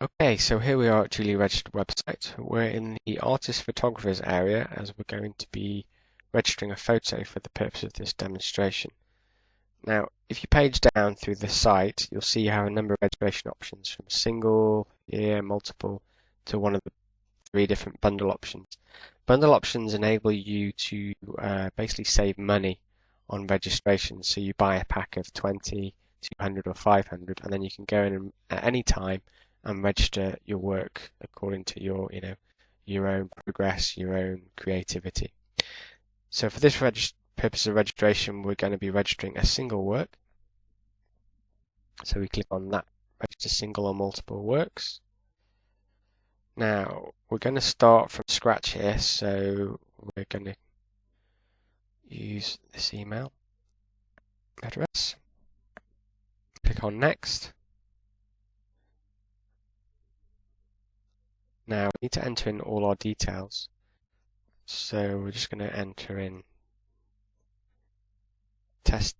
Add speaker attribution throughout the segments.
Speaker 1: Okay, so here we are at Duly Registered website. We're in the artist photographers area as we're going to be registering a photo for the purpose of this demonstration. Now, if you page down through the site, you'll see you have a number of registration options from single, year, multiple to one of the three different bundle options. Bundle options enable you to basically save money on registration. So you buy a pack of 20, 200 or 500 and then you can go in at any time and register your work according to your own progress, your own creativity. So for this purpose of registration, we're going to be registering a single work. So we click on that, register single or multiple works. Now we're going to start from scratch here, so we're going to use this email address. Click on next. Now we need to enter in all our details. So we're just going to enter in test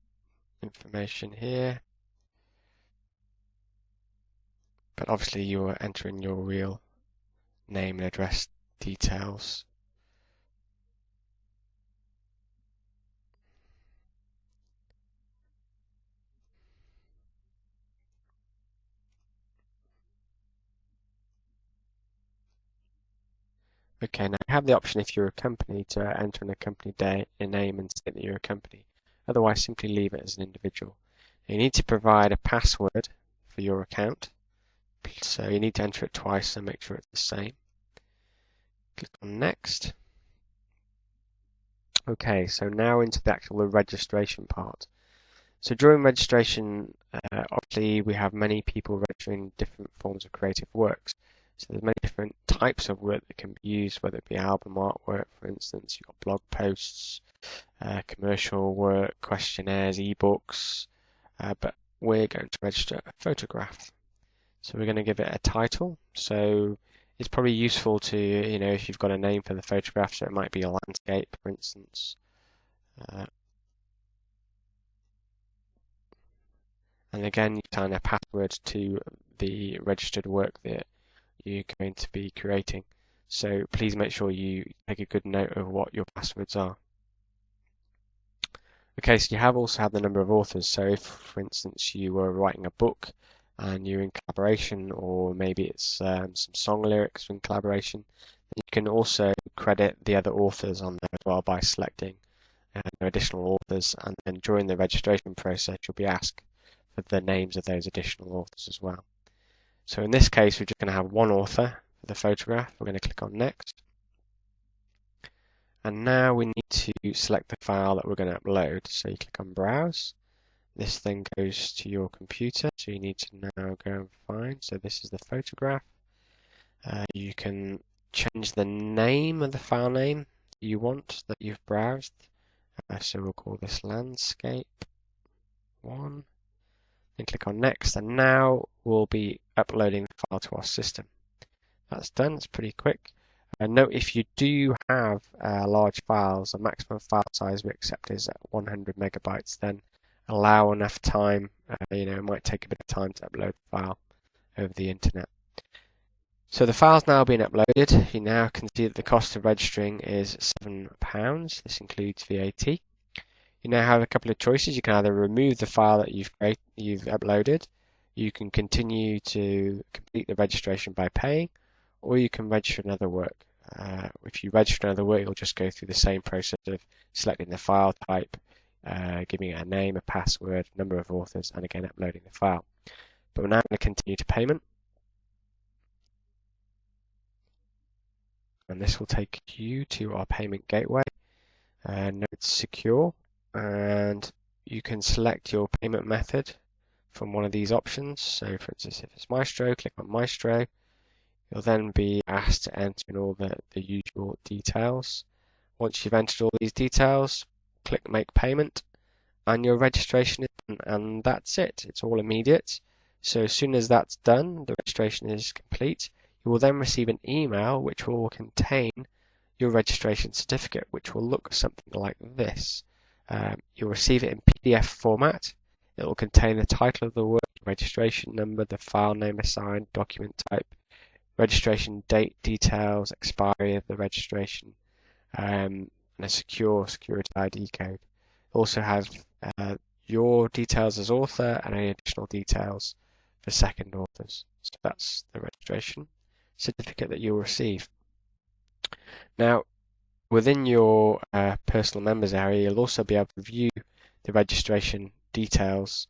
Speaker 1: information here. But obviously you are entering your real name and address details. Okay, now you have the option if you're a company to enter in a company name and state that you're a company. Otherwise, simply leave it as an individual. You need to provide a password for your account. So you need to enter it twice and make sure it's the same. Click on next. Okay, so now into the actual registration part. So during registration, obviously we have many people registering different forms of creative works. So there's many different types of work that can be used, whether it be album artwork, for instance. You've got blog posts, commercial work, questionnaires, ebooks, but we're going to register a photograph. So we're going to give it a title. So it's probably useful to, if you've got a name for the photograph, so it might be a landscape, for instance. And again, you assign a password to the registered work that you're going to be creating. So please make sure you take a good note of what your passwords are. Okay, so you also have the number of authors. So if, for instance, you were writing a book and you're in collaboration, or maybe it's some song lyrics in collaboration, then you can also credit the other authors on there as well by selecting additional authors. And then during the registration process, you'll be asked for the names of those additional authors as well. So in this case, we're just going to have one author for the photograph. We're going to click on next. And now we need to select the file that we're going to upload. So you click on browse. This then goes to your computer. So you need to now go and find. So this is the photograph. You can change the name of the file name you want that you've browsed. So we'll call this landscape 1. Then click on next, and now we'll be uploading the file to our system. That's done, it's pretty quick. Note if you do have large files, a maximum file size we accept is 100 megabytes, then allow enough time, it might take a bit of time to upload the file over the internet. So the file's now been uploaded. You now can see that the cost of registering is £7. This includes VAT. You now have a couple of choices. You can either remove the file that you've uploaded, you can continue to complete the registration by paying, or you can register another work. If you register another work, you'll just go through the same process of selecting the file type, giving it a name, a password, number of authors, and again uploading the file. But we're now going to continue to payment. And this will take you to our payment gateway. Note secure. And you can select your payment method from one of these options. So for instance, if it's Maestro, click on Maestro. You'll then be asked to enter in all the usual details. Once you've entered all these details, click Make Payment, and your registration is done, and that's it. It's all immediate. So as soon as that's done, the registration is complete. You will then receive an email which will contain your registration certificate, which will look something like this. You'll receive it in PDF format. It will contain the title of the work you registration number, the file name assigned, document type, registration date, details, expiry of the registration, and a security ID code. Also have your details as author and any additional details for second authors. So that's the registration certificate that you'll receive. Now, within your personal members area, you'll also be able to view the registration details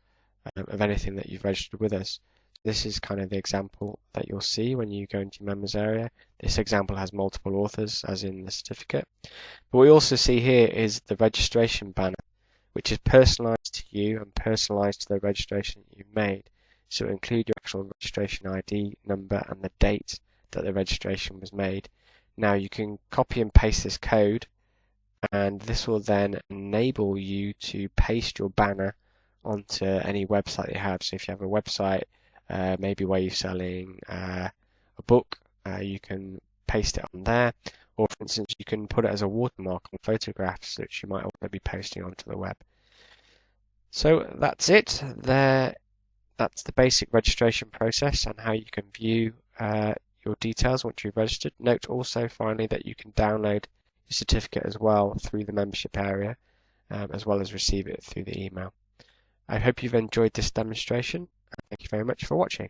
Speaker 1: of anything that you've registered with us. This is kind of the example that you'll see when you go into your members area. This example has multiple authors, as in the certificate. But what we also see here is the registration banner, which is personalized to you and personalized to the registration that you've made. So it'll include your actual registration ID number and the date that the registration was made. Now you can copy and paste this code, and this will then enable you to paste your banner onto any website you have. So if you have a website, maybe where you're selling a book, you can paste it on there. Or for instance, you can put it as a watermark on photographs, which you might also be posting onto the web. So that's it. That's the basic registration process and how you can view your details once you've registered. Note also finally that you can download your certificate as well through the membership area, as well as receive it through the email. I hope you've enjoyed this demonstration, and thank you very much for watching.